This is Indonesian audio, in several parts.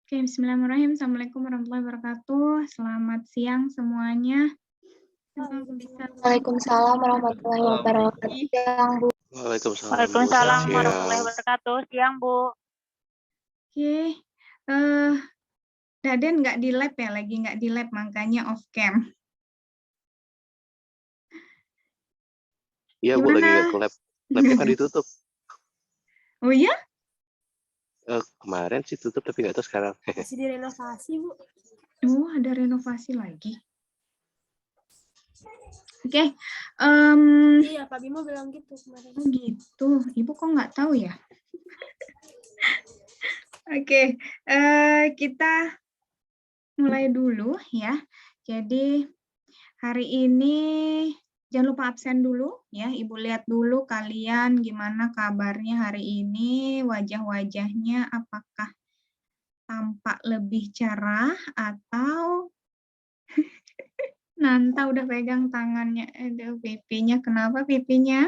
Oke, bismillahirrahmanirrahim. Assalamualaikum warahmatullahi wabarakatuh. Selamat siang semuanya. Waalaikumsalam warahmatullahi wabarakatuh. Siang, Bu. Waalaikumsalam, Bu. Waalaikumsalam Siang. warahmatullahi wabarakatuh. Siang, Bu. Oke, Daden nggak di lab ya, lagi nggak di lab, makanya off cam. Iya, Bu, lagi nggak ke lab. Labnya kan ditutup. Oh iya? Kemarin sih tutup, tapi nggak tahu sekarang. Masih direnovasi, Bu. Oh, ada renovasi lagi. Oke. Iya, Pak Bimo bilang gitu kemarin. Oh gitu, Ibu kok nggak tahu ya? Oke, kita mulai dulu ya. Jadi hari ini jangan lupa absen dulu ya. Ibu lihat dulu kalian gimana kabarnya hari ini, wajah-wajahnya apakah tampak lebih cerah atau Nanta udah pegang tangannya, aduh pipinya, kenapa pipinya?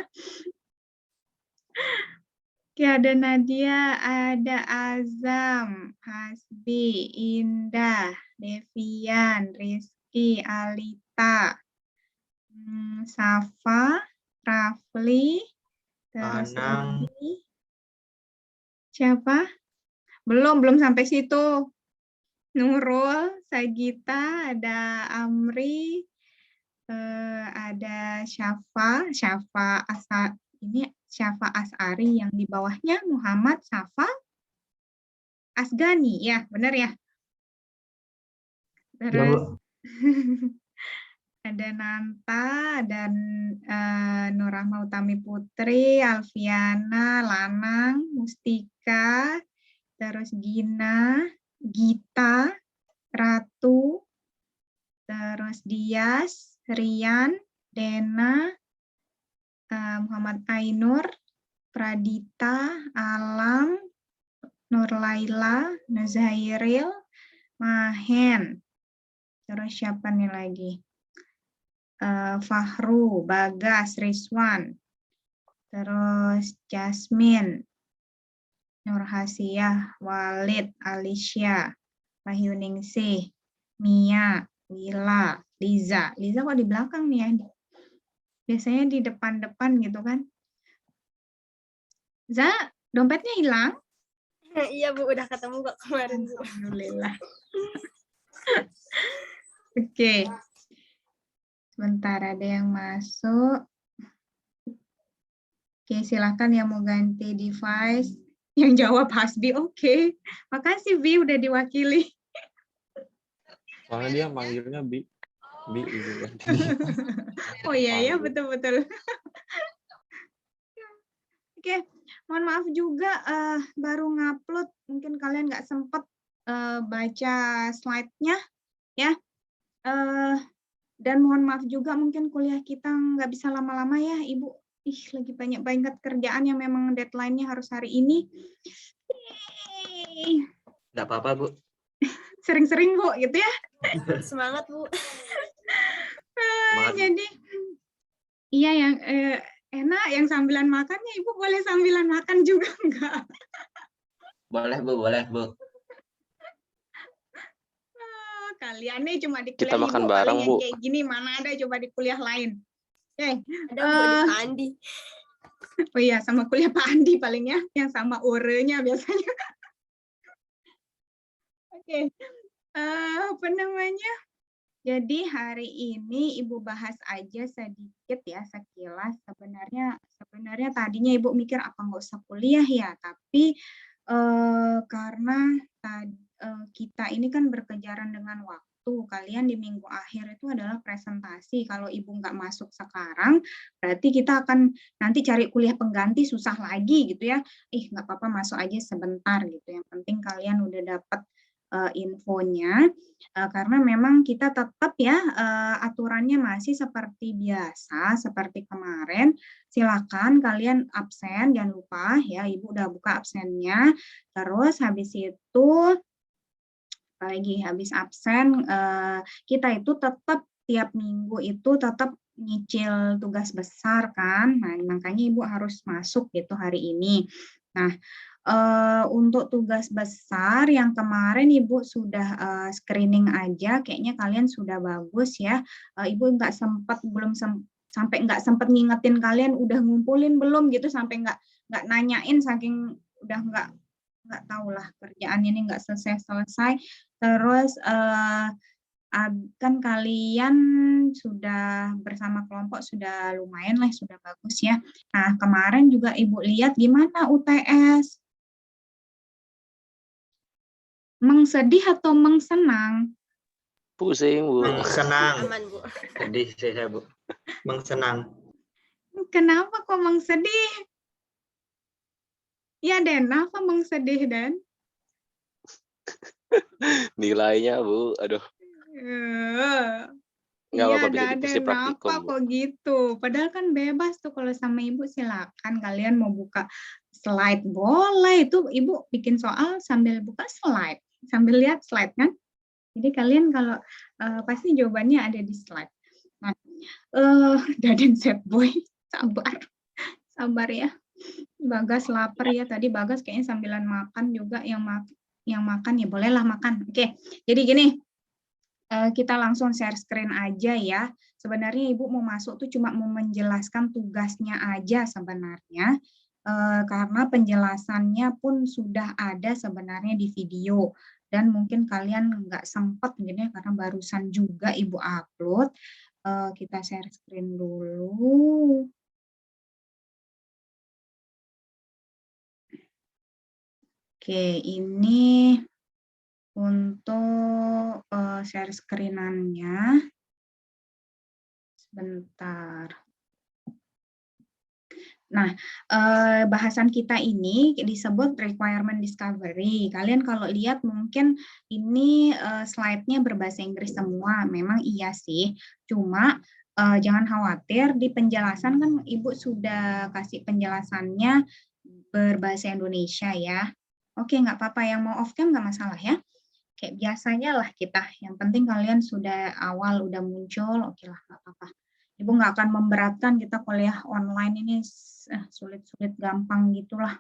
Oke, ada Nadia, ada Azam, Hasbi, Indah, Devian, Rizky, Alita, Safa, Rafli, terus lagi siapa? Belum sampai situ. Nurul, Sagita, ada Amri, ada Syafa As'ari yang di bawahnya Muhammad Safa Asgani, ya benar ya. Terus ada Nanta dan Nurrahma Utami Putri, Alfiana, Lanang, Mustika, terus Gina, Gita, Ratu, terus Dias, Rian, Dena, Muhammad Ainur, Pradita, Alam, Nur Laila, Nuzairil, Mahen, terus siapa nih lagi? Fahru, Bagas, Rizwan, terus Jasmine, Nur Hasiyah, Walid, Alicia, Wahyuningsih, Mia, Wila, Liza. Liza kok di belakang nih ya? Biasanya di depan-depan gitu kan? Za, dompetnya hilang? Iya, Bu, udah ketemu kok kemarin, Bu. Alhamdulillah. Oke. Sebentar, ada yang masuk. Oke, silakan yang mau ganti device. Yang jawab Hasbi, oke. Makasih, Bi, udah diwakili. Soalnya dia manggilnya Bi gitu kan. Oh iya, betul-betul. Oke, mohon maaf juga baru ngupload, mungkin kalian nggak sempet baca slide-nya, ya. Dan mohon maaf juga mungkin kuliah kita nggak bisa lama-lama ya, Ibu. Lagi banyak banget kerjaan yang memang deadline-nya harus hari ini. Nggak apa-apa, Bu. Sering-sering, Bu, gitu ya. Semangat, Bu. Jadi, iya yang enak, yang sambilan makannya Ibu boleh sambilan makan juga enggak? Boleh, Bu, boleh, Bu. Kalian nih cuma di kuliah Kita makan Ibu, bareng, paling yang Bu. kayak gini mana ada coba di kuliah lain. Oke. Ada Bu di Pak Andi. Oh iya, sama kuliah Pak Andi paling ya, yang sama orenya biasanya. Oke. Apa namanya? Jadi hari ini Ibu bahas aja sedikit ya, sekilas. Sebenarnya tadinya Ibu mikir apa nggak usah kuliah ya, tapi karena kita ini kan berkejaran dengan waktu. Kalian di minggu akhir itu adalah presentasi. Kalau Ibu nggak masuk sekarang, berarti kita akan nanti cari kuliah pengganti susah lagi gitu ya. Nggak apa-apa, masuk aja sebentar gitu. Yang penting kalian udah dapat infonya, karena memang kita tetap ya aturannya masih seperti biasa, seperti kemarin. Silakan kalian absen, jangan lupa ya, Ibu udah buka absennya. Terus habis itu, apalagi habis absen, kita itu tetap tiap minggu itu tetap nyicil tugas besar kan. Nah, makanya Ibu harus masuk gitu hari ini. Nah, Untuk tugas besar yang kemarin Ibu sudah screening aja, kayaknya kalian sudah bagus ya. Ibu nggak sempat sampai nggak sempat ngingetin kalian udah ngumpulin belum gitu, sampai nggak nanyain saking udah nggak tahu lah kerjaan ini nggak selesai. Terus kan kalian sudah bersama kelompok sudah lumayan lah, sudah bagus ya. Nah, kemarin juga Ibu lihat gimana UTS? Mengsedih atau mengsenang? Pusing, Bu. Senang. Aman, Bu. Sedih saya, Bu. Senang. Kenapa kok mengsedih? Ya, Den, apa mengsedih, Den? Nilainya, Bu. Aduh. Nggak Iya, apa-apa, ada pasti praktikum, kenapa Bu. kok gitu? Padahal kan bebas tuh kalau sama Ibu, silakan kalian mau buka slide boleh, itu Ibu bikin soal sambil buka slide, sambil lihat slide kan. Jadi kalian kalau pasti jawabannya ada di slide. Nah, Daden set boy, sabar ya. Bagas lapar ya, tadi Bagas kayaknya sambilan makan juga, yang makan ya bolehlah makan. Oke, jadi gini. Kita langsung share screen aja ya. Sebenarnya Ibu mau masuk tuh cuma mau menjelaskan tugasnya aja sebenarnya, karena penjelasannya pun sudah ada sebenarnya di video, dan mungkin kalian nggak sempat gitu ya, karena barusan juga Ibu upload. Kita share screen dulu. Oke, ini untuk share screen-annya. Sebentar. Nah, bahasan kita ini disebut requirement discovery. Kalian kalau lihat mungkin ini slide-nya berbahasa Inggris semua. Memang iya sih. Cuma jangan khawatir, di penjelasan kan Ibu sudah kasih penjelasannya berbahasa Indonesia ya. Oke, nggak apa-apa. Yang mau off cam nggak masalah ya. Kayak biasanya lah kita, yang penting kalian sudah awal udah muncul, oke lah, nggak apa-apa. Ibu nggak akan memberatkan, kita kuliah online ini sulit-sulit gampang gitulah.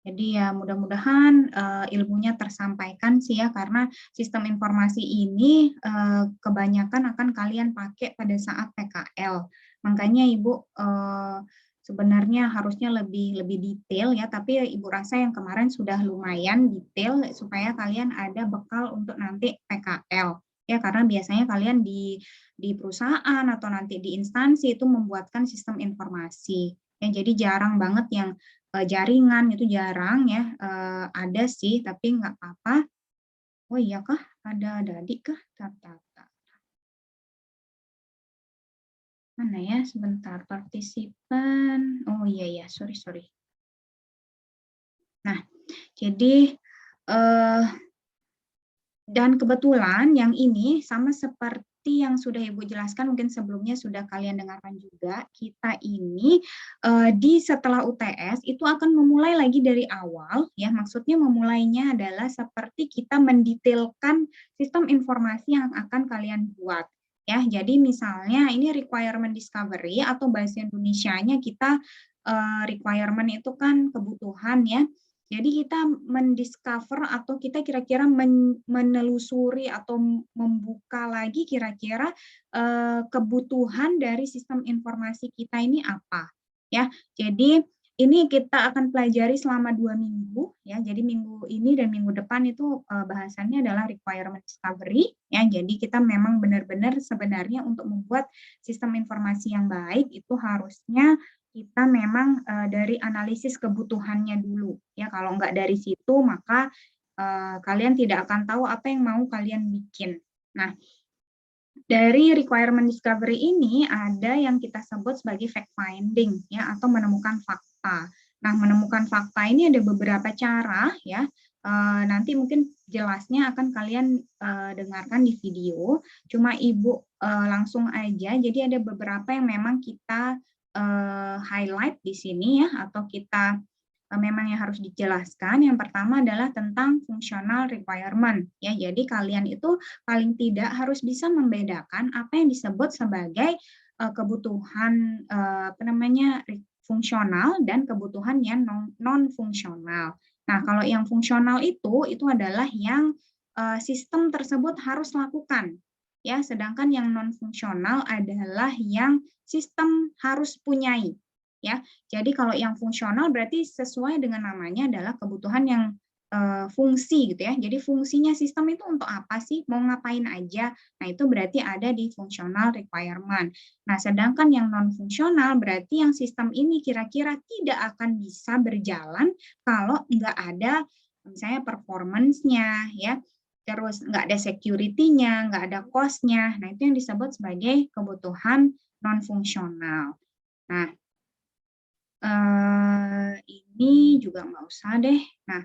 Jadi ya mudah-mudahan ilmunya tersampaikan sih ya, karena sistem informasi ini kebanyakan akan kalian pakai pada saat PKL. Makanya Ibu sebenarnya harusnya lebih detail ya, tapi Ibu rasa yang kemarin sudah lumayan detail supaya kalian ada bekal untuk nanti PKL ya, karena biasanya kalian di perusahaan atau nanti di instansi itu membuatkan sistem informasi ya, jadi jarang banget yang jaringan, itu jarang ya, ada sih tapi nggak apa-apa. Oh iya kah, ada adik kah? Mana ya, sebentar, partisipan, oh iya, sorry. Nah, jadi, dan kebetulan yang ini sama seperti yang sudah Ibu jelaskan, mungkin sebelumnya sudah kalian dengarkan juga, kita ini di setelah UTS itu akan memulai lagi dari awal, ya maksudnya memulainya adalah seperti kita mendetailkan sistem informasi yang akan kalian buat. Ya, jadi misalnya ini requirement discovery atau bahasa Indonesianya kita requirement itu kan kebutuhan ya. Jadi kita mendiscover atau kita kira-kira menelusuri atau membuka lagi kira-kira kebutuhan dari sistem informasi kita ini apa ya. Jadi ini kita akan pelajari selama 2 minggu ya. Jadi minggu ini dan minggu depan itu bahasannya adalah requirement discovery ya. Jadi kita memang benar-benar sebenarnya untuk membuat sistem informasi yang baik itu harusnya kita memang dari analisis kebutuhannya dulu ya. Kalau nggak dari situ maka kalian tidak akan tahu apa yang mau kalian bikin. Nah, dari requirement discovery ini ada yang kita sebut sebagai fact finding ya, atau menemukan fakta. Nah, menemukan fakta ini ada beberapa cara ya. Nanti mungkin jelasnya akan kalian dengarkan di video. Cuma Ibu langsung aja. Jadi ada beberapa yang memang kita highlight di sini ya, atau kita memang yang harus dijelaskan. Yang pertama adalah tentang functional requirement ya. Jadi kalian itu paling tidak harus bisa membedakan apa yang disebut sebagai kebutuhan fungsional dan kebutuhan yang non fungsional Nah, kalau yang fungsional itu adalah yang sistem tersebut harus lakukan. Ya, sedangkan yang non fungsional adalah yang sistem harus punyai. Ya, jadi kalau yang fungsional berarti sesuai dengan namanya adalah kebutuhan yang fungsi gitu ya. Jadi fungsinya sistem itu untuk apa sih? Mau ngapain aja? Nah, itu berarti ada di functional requirement. Nah, sedangkan yang non fungsional berarti yang sistem ini kira-kira tidak akan bisa berjalan kalau nggak ada misalnya performance-nya ya. Terus nggak ada security-nya, nggak ada cost-nya. Nah, itu yang disebut sebagai kebutuhan non fungsional. Nah, ini juga nggak usah deh. Nah,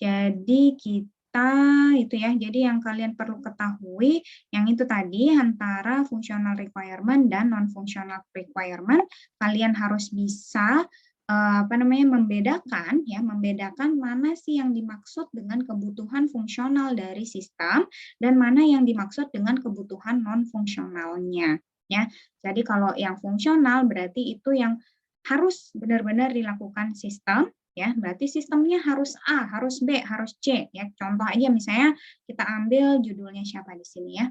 jadi kita itu ya, jadi yang kalian perlu ketahui yang itu tadi antara functional requirement dan non-functional requirement, kalian harus bisa membedakan mana sih yang dimaksud dengan kebutuhan fungsional dari sistem dan mana yang dimaksud dengan kebutuhan non-fungsionalnya ya. Jadi kalau yang fungsional berarti itu yang harus benar-benar dilakukan sistem ya, berarti sistemnya harus A, harus B, harus C ya. Contoh aja misalnya kita ambil judulnya siapa di sini ya.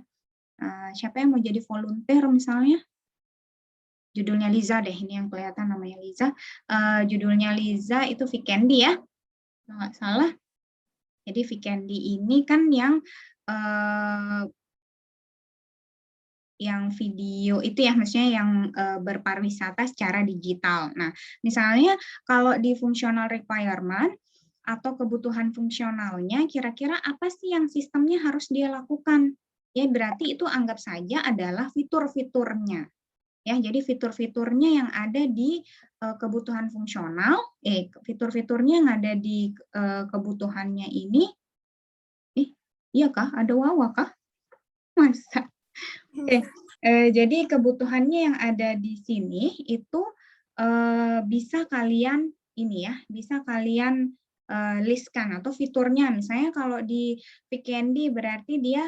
Siapa yang mau jadi volunteer misalnya? Judulnya Liza deh, ini yang kelihatan namanya Liza. Judulnya Liza itu Vikendi ya, kalau nggak salah. Jadi Vikendi ini kan yang video itu ya, maksudnya yang berpariwisata secara digital. Nah, misalnya kalau di functional requirement atau kebutuhan fungsionalnya, kira-kira apa sih yang sistemnya harus dia lakukan? Ya, berarti itu anggap saja adalah fitur-fiturnya. Ya, jadi fitur-fiturnya yang ada di kebutuhan fungsional, fitur-fiturnya yang ada di kebutuhannya ini, iya kah? Ada wawa kah? Masa? Oke, jadi kebutuhannya yang ada di sini itu bisa kalian listkan atau fiturnya. Misalnya kalau di Vikendi berarti dia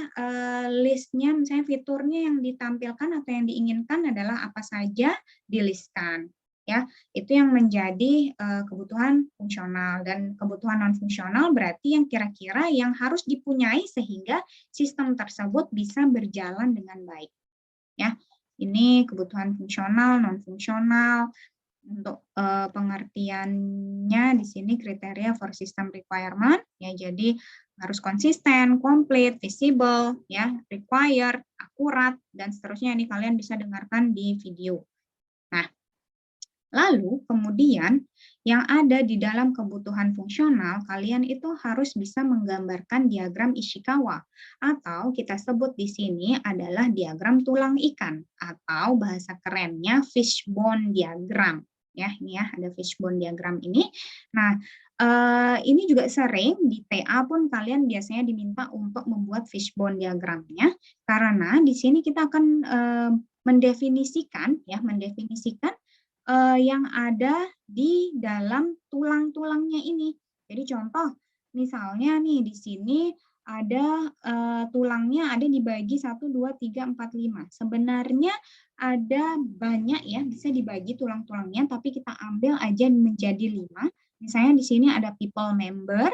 listnya, misalnya fiturnya yang ditampilkan atau yang diinginkan adalah apa saja di-listkan. Ya, itu yang menjadi kebutuhan fungsional, dan kebutuhan non fungsional berarti yang kira-kira yang harus dipunyai sehingga sistem tersebut bisa berjalan dengan baik. Ya, ini kebutuhan fungsional, non fungsional. Untuk pengertiannya di sini kriteria for system requirement ya, jadi harus konsisten, komplit, visible, ya, required, akurat, dan seterusnya. Ini kalian bisa dengarkan di video. Nah, lalu kemudian yang ada di dalam kebutuhan fungsional, kalian itu harus bisa menggambarkan diagram Ishikawa, atau kita sebut di sini adalah diagram tulang ikan, atau bahasa kerennya fishbone diagram. Ya, ini ya, ada fishbone diagram ini. Nah, ini juga sering di TA pun kalian biasanya diminta untuk membuat fishbone diagramnya, karena di sini kita akan mendefinisikan yang ada di dalam tulang-tulangnya ini. Jadi contoh, misalnya nih di sini ada tulangnya ada dibagi 1, 2, 3, 4, 5. Sebenarnya ada banyak ya, bisa dibagi tulang-tulangnya, tapi kita ambil aja menjadi 5. Misalnya di sini ada people member,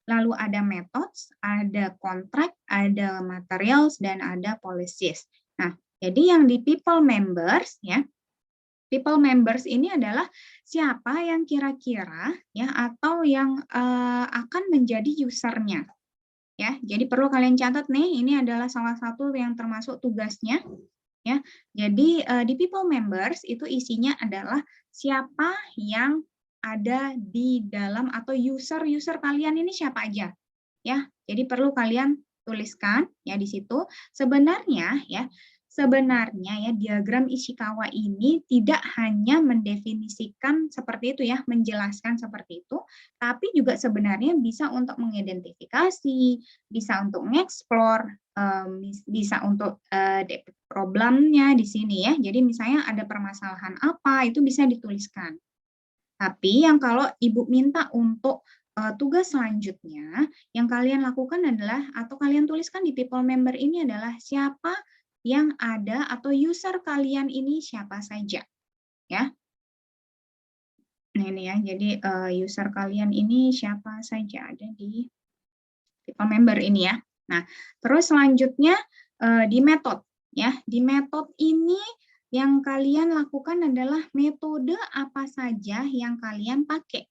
lalu ada methods, ada contract, ada materials, dan ada policies. Nah, jadi yang di people members ya, people members ini adalah siapa yang kira-kira ya atau yang akan menjadi usernya. Ya, jadi perlu kalian catat nih, ini adalah salah satu yang termasuk tugasnya. Ya, jadi di people members itu isinya adalah siapa yang ada di dalam atau user kalian ini siapa aja. Ya, jadi perlu kalian tuliskan ya di situ. Sebenarnya ya diagram Ishikawa ini tidak hanya mendefinisikan seperti itu ya, menjelaskan seperti itu, tapi juga sebenarnya bisa untuk mengidentifikasi, bisa untuk mengeksplor, bisa untuk problemnya di sini ya. Jadi misalnya ada permasalahan apa, itu bisa dituliskan. Tapi yang kalau Ibu minta untuk tugas selanjutnya, yang kalian lakukan adalah, atau kalian tuliskan di people member ini adalah siapa yang ada atau user kalian ini siapa saja, ya. Nah ini ya, jadi user kalian ini siapa saja ada di people member ini ya. Nah, terus selanjutnya di metode ya. Di metode ini yang kalian lakukan adalah metode apa saja yang kalian pakai.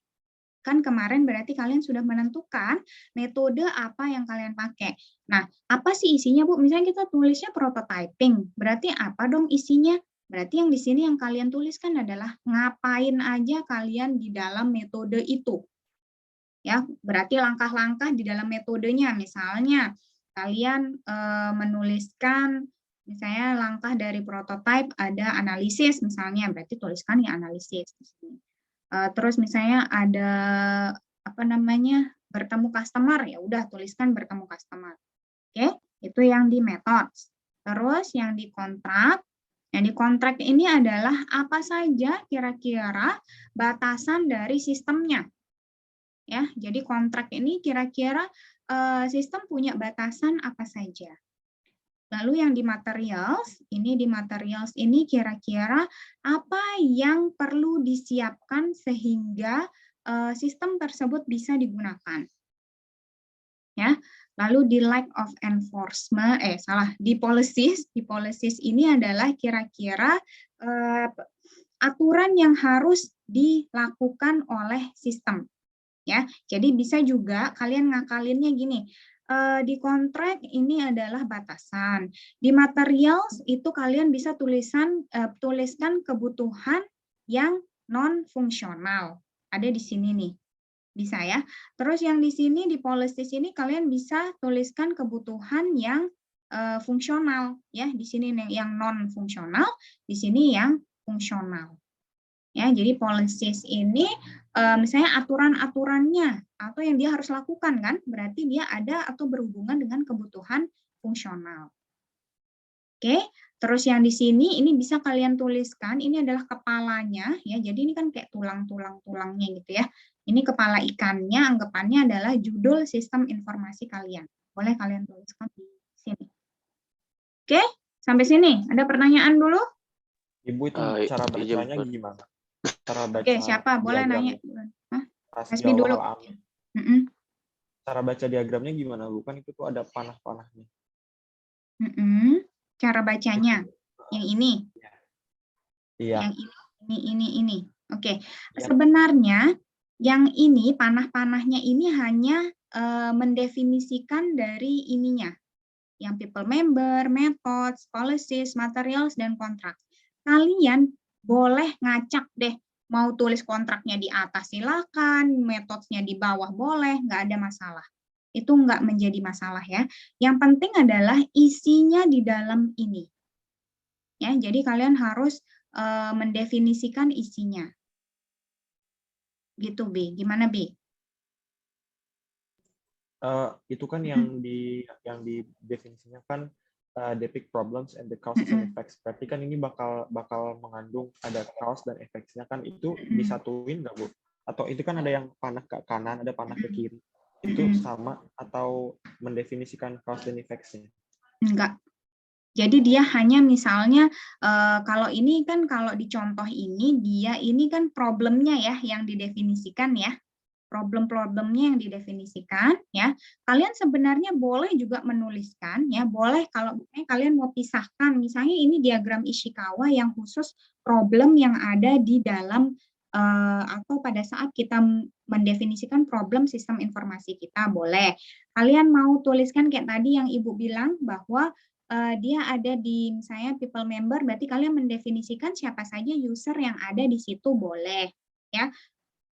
Kan kemarin berarti kalian sudah menentukan metode apa yang kalian pakai. Nah, apa sih isinya, Bu? Misalnya kita tulisnya prototyping. Berarti apa dong isinya? Berarti yang di sini yang kalian tuliskan adalah ngapain aja kalian di dalam metode itu. Ya, berarti langkah-langkah di dalam metodenya. Misalnya kalian menuliskan misalnya langkah dari prototype ada analisis misalnya, berarti tuliskan ya analisis di sini. Terus misalnya ada apa namanya bertemu customer, ya udah tuliskan bertemu customer. Oke, itu yang di methods. Terus yang di kontrak ini adalah apa saja kira-kira batasan dari sistemnya. Ya, jadi kontrak ini kira-kira sistem punya batasan apa saja. Lalu yang di materials ini kira-kira apa yang perlu disiapkan sehingga sistem tersebut bisa digunakan. Ya. Lalu di lack of enforcement, di policies ini adalah kira-kira aturan yang harus dilakukan oleh sistem. Ya, jadi bisa juga kalian ngakalinnya gini. Di kontrak ini adalah batasan. Di materials itu kalian bisa tuliskan kebutuhan yang non fungsional. Ada di sini nih. Bisa ya. Terus yang di sini di policies ini kalian bisa tuliskan kebutuhan yang fungsional ya. Di sini yang non fungsional, di sini yang fungsional. Ya, jadi policies ini misalnya aturan-aturannya atau yang dia harus lakukan kan, berarti dia ada atau berhubungan dengan kebutuhan fungsional. Oke, terus yang di sini ini bisa kalian tuliskan, ini adalah kepalanya ya. Jadi ini kan kayak tulang-tulangnya gitu ya. Ini kepala ikannya, anggapannya adalah judul sistem informasi kalian. Boleh kalian tuliskan di sini. Oke, sampai sini. Ada pertanyaan dulu? Ibu itu cara bacanya gimana? Cara baca. Oke, siapa? Boleh nanya. Hasbi dulu. Cara baca diagramnya gimana, Bu? Kan itu tuh ada panah-panahnya. Cara bacanya yang ini. Iya. Yang ini. Oke. Sebenarnya yang ini panah-panahnya ini hanya mendefinisikan dari ininya. Yang people member, methods, policies, materials, dan kontrak. Kalian boleh ngacak deh, mau tulis kontraknya di atas silakan, metodenya di bawah boleh, nggak ada masalah. Itu nggak menjadi masalah ya. Yang penting adalah isinya di dalam ini. Ya, jadi kalian harus mendefinisikan isinya. Gitu, B. Gimana, B? Itu kan yang di definisinya kan depict problems and the causes and effects. Berarti kan ini bakal mengandung ada cause dan effects-nya kan, itu disatuin nggak, Bu? Atau itu kan ada yang panah ke kanan, ada panah ke kiri. Itu sama atau mendefinisikan cause dan effects-nya? Enggak. Jadi dia hanya misalnya kalau ini kan kalau di contoh ini dia ini kan problemnya ya yang didefinisikan ya. Problem-problemnya yang didefinisikan ya. Kalian sebenarnya boleh juga menuliskan ya, boleh kalau kalian mau pisahkan misalnya ini diagram Ishikawa yang khusus problem yang ada di dalam atau pada saat kita mendefinisikan problem sistem informasi kita boleh. Kalian mau tuliskan kayak tadi yang Ibu bilang bahwa dia ada di misalnya people member, berarti kalian mendefinisikan siapa saja user yang ada di situ boleh ya.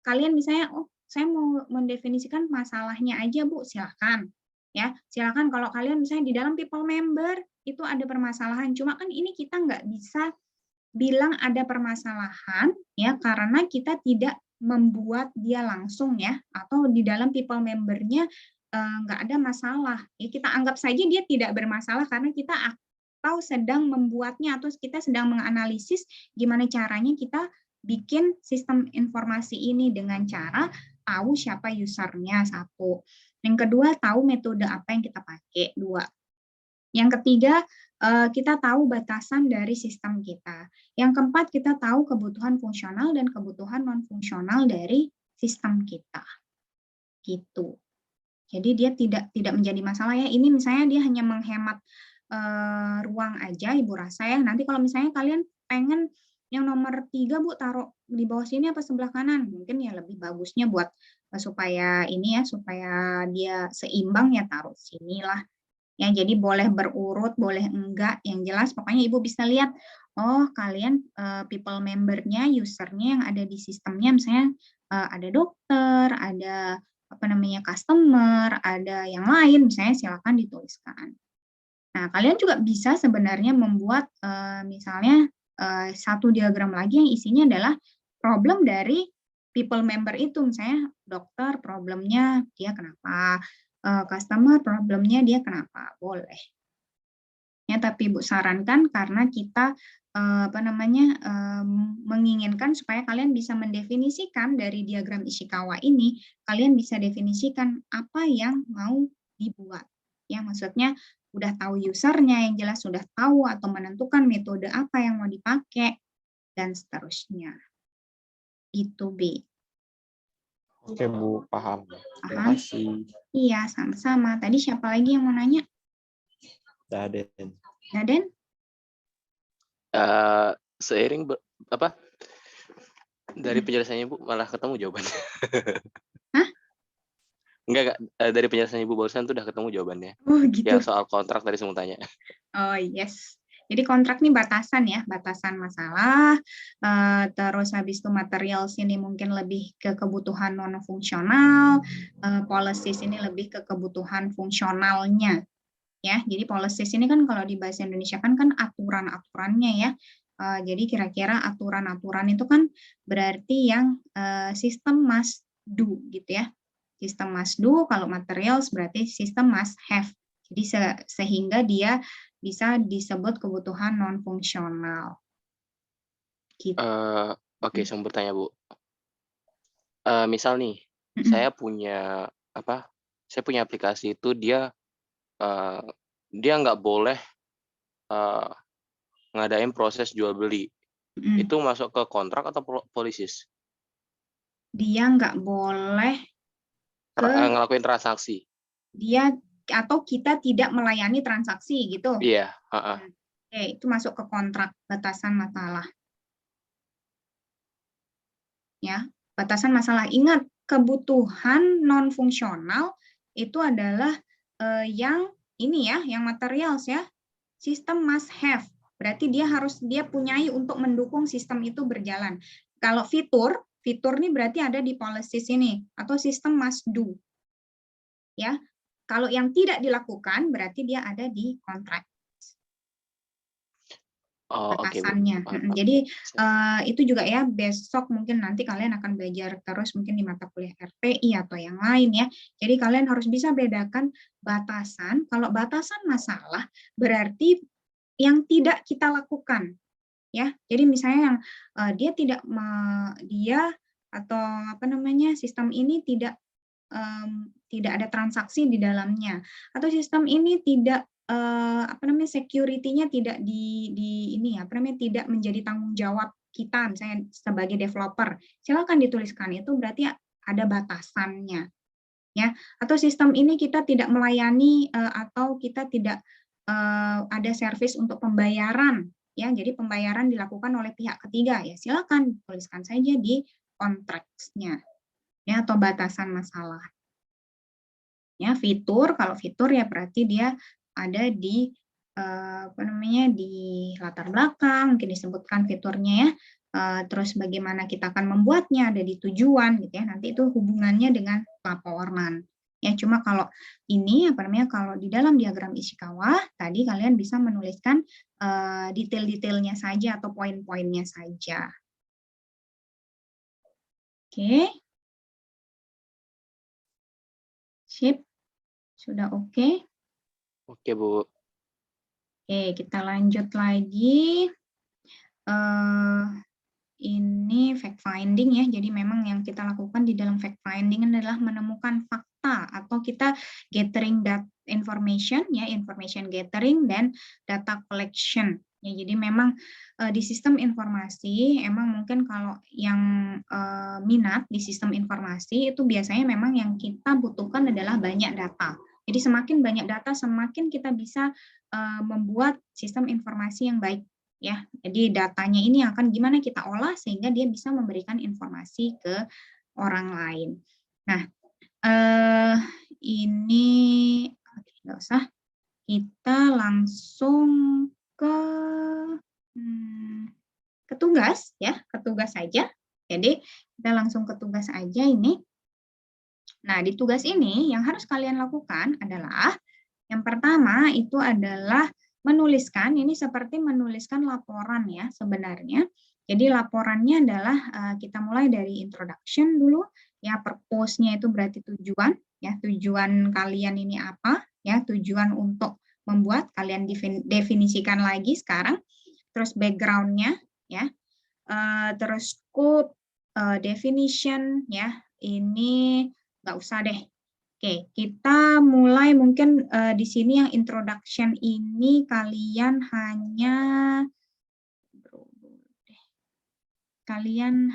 Kalian misalnya saya mau mendefinisikan masalahnya aja, Bu, silakan. Ya, silakan kalau kalian misalnya di dalam people member itu ada permasalahan. Cuma kan ini kita nggak bisa bilang ada permasalahan ya karena kita tidak membuat dia langsung ya atau di dalam people membernya nggak ada masalah. Ya, kita anggap saja dia tidak bermasalah karena kita atau sedang membuatnya atau kita sedang menganalisis gimana caranya kita bikin sistem informasi ini dengan cara tahu siapa usernya, satu. Yang kedua, tahu metode apa yang kita pakai, dua. Yang ketiga, kita tahu batasan dari sistem kita. Yang keempat, kita tahu kebutuhan fungsional dan kebutuhan non-fungsional dari sistem kita. Gitu. Jadi dia tidak menjadi masalah ya. Ini misalnya dia hanya menghemat ruang aja, Ibu rasa ya. Nanti kalau misalnya kalian pengen yang nomor 3 Bu taruh di bawah sini apa sebelah kanan, mungkin ya lebih bagusnya buat supaya ini ya, supaya dia seimbang ya taruh sini lah. Ya, jadi boleh berurut, boleh enggak, yang jelas pokoknya Ibu bisa lihat, oh kalian people membernya, usernya yang ada di sistemnya, misalnya ada dokter, ada apa namanya customer, ada yang lain, misalnya silakan dituliskan. Nah, kalian juga bisa sebenarnya membuat misalnya satu diagram lagi yang isinya adalah problem dari people member itu, misalnya dokter problemnya dia kenapa, customer problemnya dia kenapa, boleh. Ya, tapi Ibu sarankan karena kita menginginkan supaya kalian bisa mendefinisikan dari diagram Ishikawa ini, kalian bisa definisikan apa yang mau dibuat. Ya, maksudnya udah tahu usernya yang jelas, sudah tahu atau menentukan metode apa yang mau dipakai dan seterusnya. Itu B. Oke Bu, paham. Terima Paham? kasih. Iya, sama-sama. Tadi siapa lagi yang mau nanya? Daden. Daden? Seiring dari penjelasannya Bu malah ketemu jawabannya. Hah? Enggak, dari penjelasan Ibu barusan tuh udah ketemu jawabannya. Oh gitu. Yang soal kontrak tadi saya mau tanya. Oh yes. Jadi kontrak ini batasan ya, batasan masalah. Terus habis itu material sini mungkin lebih ke kebutuhan non fungsional. Policies ini lebih ke kebutuhan fungsionalnya. Ya, jadi policies ini kan kalau di bahasa Indonesia kan aturan-aturannya ya. Jadi kira-kira aturan-aturan itu kan berarti yang sistem must do gitu ya. Sistem must do, kalau materials berarti sistem must have. Jadi sehingga dia bisa disebut kebutuhan non fungsional. Gitu. Oke, saya mau bertanya Bu. Misal nih, saya punya aplikasi itu dia nggak boleh ngadain proses jual beli. Itu masuk ke kontrak atau policies? Dia nggak boleh ngelakuin transaksi. Dia atau kita tidak melayani transaksi gitu. Iya. Oke, itu masuk ke kontrak batasan masalah. Ya, batasan masalah. Ingat, kebutuhan non fungsional itu adalah yang ini ya, yang materials ya. Sistem must have. Berarti dia punyai untuk mendukung sistem itu berjalan. Kalau fitur ini berarti ada di policies ini atau sistem must do. Ya. Kalau yang tidak dilakukan berarti dia ada di kontrak. Batasannya. Jadi itu juga ya, besok mungkin nanti kalian akan belajar terus mungkin di mata kuliah RPI atau yang lain ya. Jadi kalian harus bisa bedakan batasan. Kalau batasan masalah berarti yang tidak kita lakukan. Ya, jadi misalnya yang sistem ini tidak ada transaksi di dalamnya, atau sistem ini tidak security-nya tidak tidak menjadi tanggung jawab kita misalnya sebagai developer. Silakan dituliskan, itu berarti ada batasannya. Ya, atau sistem ini kita tidak melayani atau kita tidak ada service untuk pembayaran. Ya, jadi pembayaran dilakukan oleh pihak ketiga ya. Silakan tuliskan saja di kontraknya. Ya, atau batasan masalah. Ya, fitur, kalau fitur ya berarti dia ada di di latar belakang, mungkin disebutkan fiturnya ya. Terus bagaimana kita akan membuatnya, ada di tujuan gitu ya. Nanti itu hubungannya dengan laporan. Ya, cuma kalau ini kalau di dalam diagram Ishikawa tadi kalian bisa menuliskan detail-detailnya saja atau poin-poinnya saja. Oke. Sip. Sudah oke? Oke, Bu. Oke, kita lanjut lagi. ini fact finding ya. Jadi memang yang kita lakukan di dalam fact finding adalah menemukan fakta atau kita gathering information ya, information gathering dan data collection. Ya, jadi memang di sistem informasi emang mungkin kalau yang minat di sistem informasi itu biasanya memang yang kita butuhkan adalah banyak data. Jadi semakin banyak data semakin kita bisa membuat sistem informasi yang baik ya. Jadi datanya ini akan gimana kita olah sehingga dia bisa memberikan informasi ke orang lain. Nah, ini nggak usah, kita langsung ke tugas ya, ke tugas saja. Jadi kita langsung ke tugas aja ini. Nah, di tugas ini yang harus kalian lakukan adalah yang pertama itu adalah menuliskan, ini seperti menuliskan laporan ya sebenarnya. Jadi laporannya adalah kita mulai dari introduction dulu, ya purpose-nya itu berarti tujuan, ya tujuan kalian ini apa, ya tujuan untuk membuat, kalian definisikan lagi sekarang, terus background-nya, ya, terus scope, definition, ya, ini nggak usah deh. Oke, kita mulai mungkin di sini yang introduction ini kalian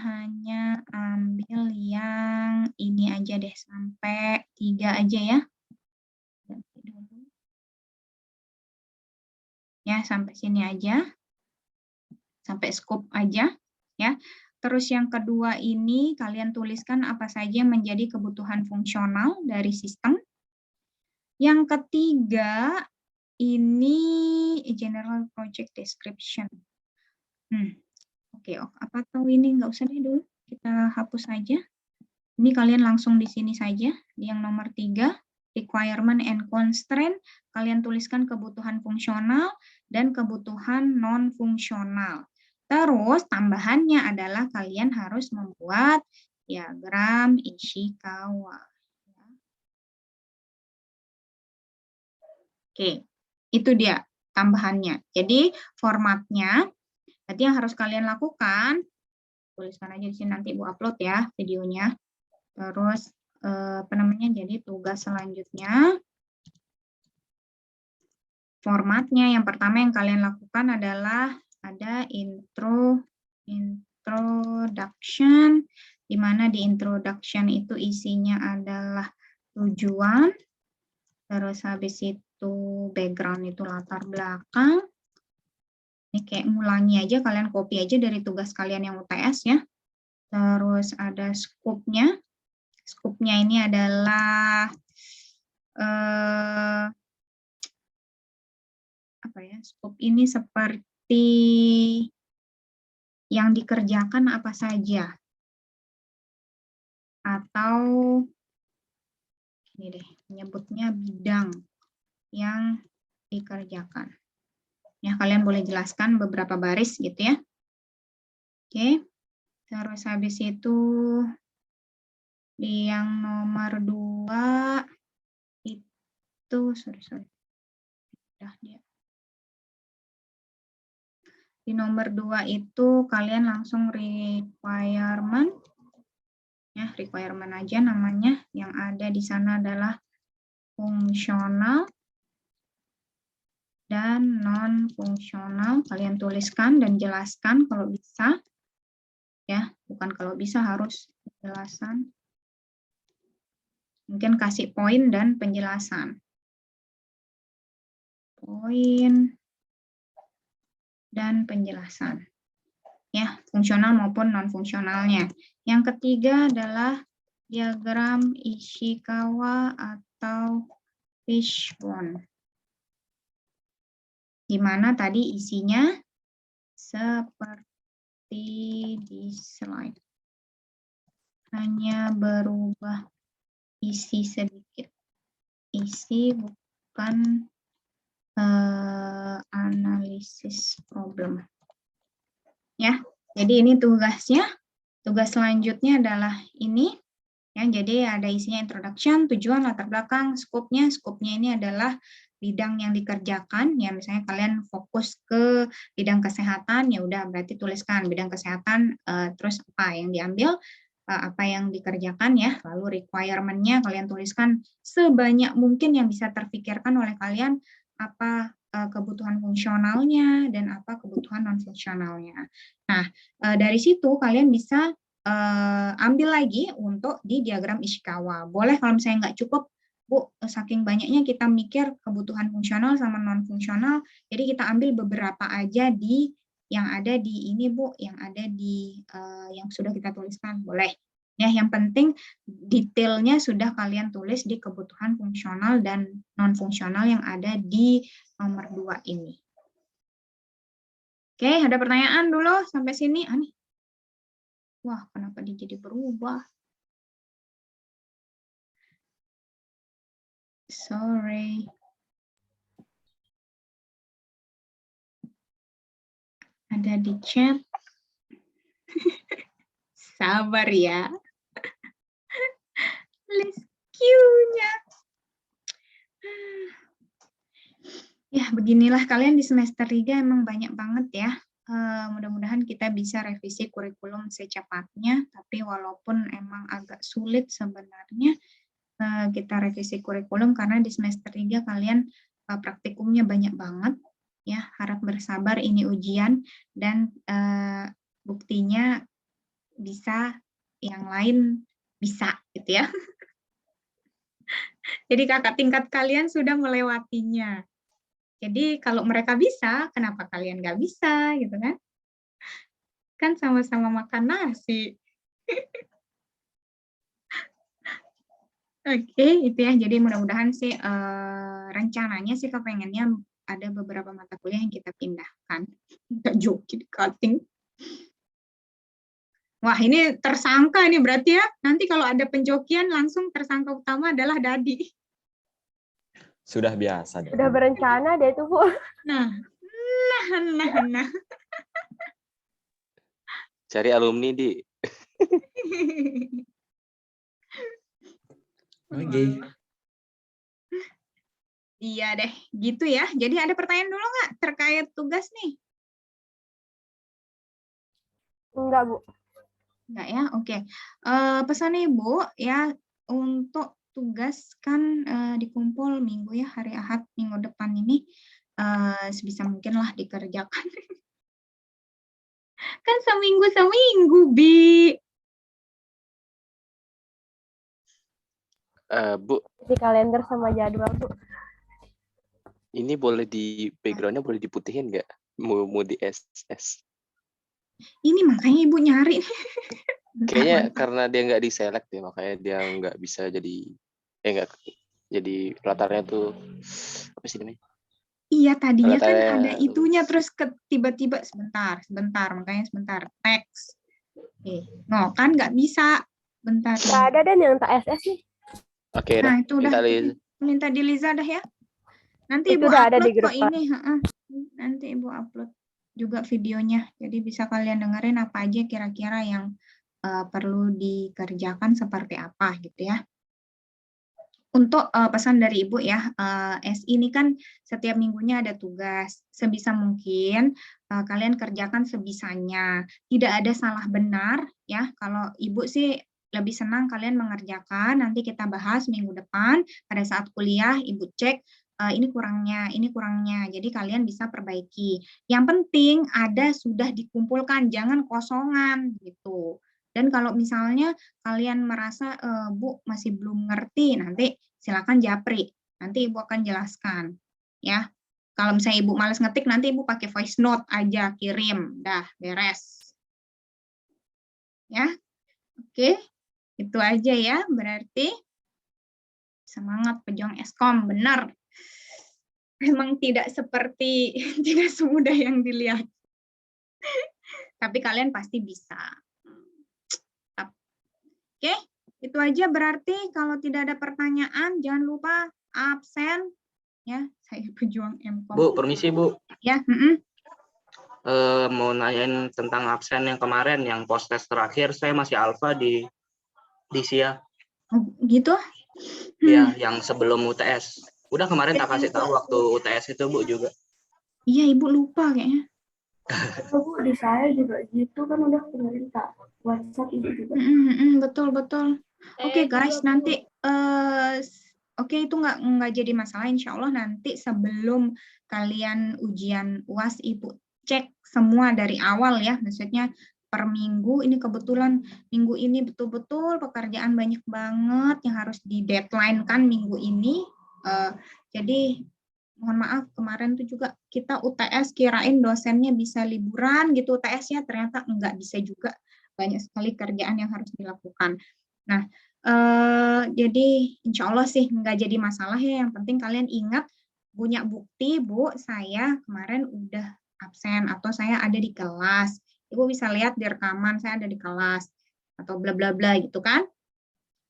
hanya ambil yang ini aja deh, sampai 3 aja ya. Ya, sampai sini aja. Sampai scope aja ya. Terus yang kedua ini kalian tuliskan apa saja menjadi kebutuhan fungsional dari sistem. Yang ketiga ini general project description. Oke, apa tahu ini nggak usah deh dulu, kita hapus saja. Ini kalian langsung di sini saja, di yang nomor 3, requirement and constraint, kalian tuliskan kebutuhan fungsional dan kebutuhan non-fungsional. Terus tambahannya adalah kalian harus membuat diagram Ishikawa. Oke, itu dia tambahannya. Jadi formatnya, nanti yang harus kalian lakukan, tuliskan aja di sini, nanti Ibu upload ya videonya. Terus jadi tugas selanjutnya, formatnya yang pertama yang kalian lakukan adalah ada introduction, di mana di introduction itu isinya adalah tujuan, terus habis itu background itu latar belakang. Ini kayak ngulangi aja, kalian copy aja dari tugas kalian yang UTS ya. Terus ada scope-nya. Scope-nya ini adalah scope ini seperti yang dikerjakan apa saja. Atau ini deh, menyebutnya bidang yang dikerjakan. Ya, kalian boleh jelaskan beberapa baris gitu ya. Oke. Terus habis itu di yang nomor 2 itu di nomor 2 itu kalian langsung requirement ya, requirement aja namanya. Yang ada di sana adalah fungsional dan non fungsional. Kalian tuliskan dan jelaskan kalau bisa ya, bukan kalau bisa, harus penjelasan. Mungkin kasih poin dan penjelasan. Poin dan penjelasan. Ya, fungsional maupun non-fungsionalnya. Yang ketiga adalah diagram Ishikawa atau fishbone. Di mana tadi isinya seperti di slide. Hanya berubah isi sedikit. Isi bukan analisis problem. Ya, jadi ini tugasnya. Tugas selanjutnya adalah ini. Ya, jadi ada isinya introduction, tujuan, latar belakang, skopnya. Skopnya ini adalah bidang yang dikerjakan, ya misalnya kalian fokus ke bidang kesehatan, ya udah berarti tuliskan bidang kesehatan, terus apa yang diambil, apa yang dikerjakan ya, lalu requirement-nya kalian tuliskan sebanyak mungkin yang bisa terpikirkan oleh kalian, apa kebutuhan fungsionalnya dan apa kebutuhan non fungsionalnya. Nah, dari situ kalian bisa ambil lagi untuk di diagram Ishikawa. Boleh kalau misalnya nggak cukup, Bu, saking banyaknya kita mikir kebutuhan fungsional sama non fungsional, jadi kita ambil beberapa aja di yang ada di ini, Bu, yang ada di yang sudah kita tuliskan, boleh. Ya, yang penting detailnya sudah kalian tulis di kebutuhan fungsional dan non fungsional yang ada di nomor 2 ini. Oke, ada pertanyaan dulu sampai sini? Ani. Wah, kenapa dia jadi berubah? Sorry. Ada di chat. Sabar ya. List queue-nya. Ya, beginilah kalian di semester 3 emang banyak banget ya. Mudah-mudahan kita bisa revisi kurikulum secepatnya, tapi walaupun emang agak sulit sebenarnya kita revisi kurikulum karena di semester 3 kalian praktikumnya banyak banget. Ya, harap bersabar, ini ujian dan buktinya bisa yang lain bisa gitu ya. Jadi kakak tingkat kalian sudah melewatinya. Jadi kalau mereka bisa, kenapa kalian nggak bisa gitu kan? Kan sama-sama makan nasi. Oke, itu ya. Jadi mudah-mudahan sih rencananya sih kepengennya ada beberapa mata kuliah yang kita pindahkan. Nggak joki di cutting. Wah, ini tersangka ini berarti ya. Nanti kalau ada penjokian langsung tersangka utama adalah Dadi. Sudah biasa. Udah berencana deh itu, Bu. Nah. Cari alumni di. Oke. Iya deh, gitu ya. Jadi ada pertanyaan dulu nggak terkait tugas nih? Enggak, Bu. Enggak ya, oke. Pesan Ibu ya untuk tugas kan dikumpul minggu ya, hari Ahad minggu depan ini sebisa mungkin lah dikerjakan. Kan seminggu, Bi. Bu, Di kalender sama jadwal, Bu. ini boleh di background-nya boleh diputihin nggak? Mau di SS. Ini makanya Ibu nyari. Kayaknya karena dia nggak diselect ya, makanya dia nggak bisa jadi, nggak jadi latarnya tuh apa sih namanya? Iya, tadinya kan Latarnya ada itunya terus tiba-tiba sebentar, makanya sebentar teks. No, kan nggak bisa. Bentar. Nggak ada dan yang tak SS nih. Oke, Nah, itu udah minta di Liza dah ya. Nanti Itu Ibu udah ada upload di grup, kok ini. Nanti Ibu upload juga videonya. Jadi bisa kalian dengerin apa aja kira-kira yang perlu dikerjakan seperti apa gitu ya. Untuk pesan dari Ibu ya, SI ini kan setiap minggunya ada tugas. Sebisa mungkin kalian kerjakan sebisanya. Tidak ada salah benar ya. Kalau Ibu sih lebih senang kalian mengerjakan, nanti kita bahas minggu depan pada saat kuliah Ibu cek ini kurangnya. Jadi kalian bisa perbaiki. Yang penting ada sudah dikumpulkan, jangan kosongan gitu. Dan kalau misalnya kalian merasa Bu masih belum ngerti, nanti silakan japri. Nanti Ibu akan jelaskan ya. Kalau misalnya Ibu malas ngetik, nanti Ibu pakai voice note aja, kirim. Dah, beres. Ya. Oke. Itu aja ya, berarti semangat pejuang Eskom, benar. Memang tidak semudah yang dilihat. Tapi kalian pasti bisa. Oke, itu aja berarti kalau tidak ada pertanyaan, jangan lupa absen. Ya, saya pejuang Mkom. Bu, permisi Bu. Ya, Mau nanyain tentang absen yang kemarin, yang post test terakhir, saya masih alfa di SIA. Oh, gitu? Iya, yang sebelum UTS. Udah kemarin tak kasih tahu waktu UTS itu Bu juga. Iya, Ibu lupa kayaknya. Bu, di saya juga gitu kan udah kemarin tak WhatsApp itu juga. Betul, betul. Oke guys, nanti oke itu nggak jadi masalah. Insya Allah nanti sebelum kalian ujian UAS Ibu cek semua dari awal ya. Maksudnya per minggu ini kebetulan minggu ini betul-betul pekerjaan banyak banget yang harus di deadline kan minggu ini. Jadi mohon maaf kemarin tuh juga kita UTS kirain dosennya bisa liburan gitu UTS-nya ternyata nggak bisa juga. Banyak sekali kerjaan yang harus dilakukan. Nah, jadi insya Allah sih nggak jadi masalah ya. Yang penting kalian ingat punya bukti, Bu, saya kemarin udah absen atau saya ada di kelas. Ibu bisa lihat di rekaman saya ada di kelas atau bla bla bla gitu kan.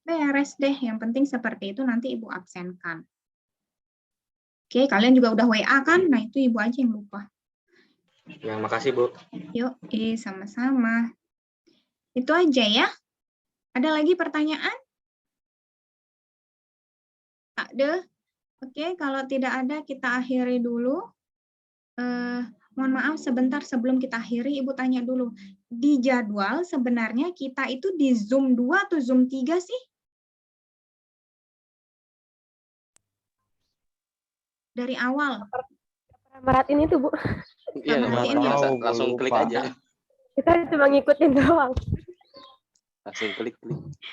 Beres deh. Yang penting seperti itu nanti Ibu absenkan. Oke, kalian juga udah WA kan? Nah, itu Ibu aja yang lupa. Yang makasih Bu. Yuk, sama-sama. Itu aja ya. Ada lagi pertanyaan? Tak ada. Oke, kalau tidak ada kita akhiri dulu. Mohon maaf sebentar sebelum kita akhiri, Ibu tanya dulu. Di jadwal sebenarnya kita itu di Zoom 2 atau Zoom 3 sih? Dari awal. Merat ini tuh, Bu. Iya, Sama nggak ini. biasa. Tahu, Langsung gua klik lupa. aja. Kita cuma ngikutin doang. Langsung klik.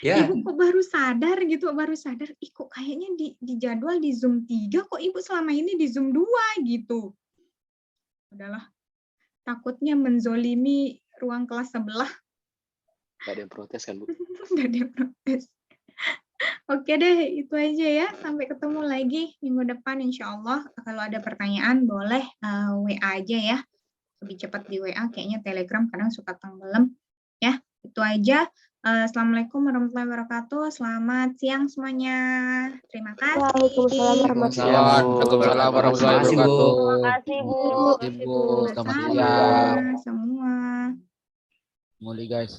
Ya, Ibu kok baru sadar gitu, baru sadar, ih kok kayaknya di jadwal di Zoom 3, kok Ibu selama ini di Zoom 2 gitu. Udahlah, takutnya menzolimi ruang kelas sebelah. Nggak ada yang protes kan, Bu? Nggak ada yang protes. Oke deh, itu aja ya. Sampai ketemu lagi minggu depan insya Allah. Kalau ada pertanyaan boleh WA aja ya. Lebih cepat di WA, kayaknya Telegram kadang suka tenggelam. Ya, itu aja. Assalamualaikum warahmatullahi wabarakatuh. Selamat siang semuanya. Terima kasih. Waalaikumsalam warahmatullahi Waalaikumsalam warahmatullahi Terima kasih, Bu. wabarakatuh. Terima kasih, Bu. Ibu, selamat Sama-sama siang. semua. Muli guys.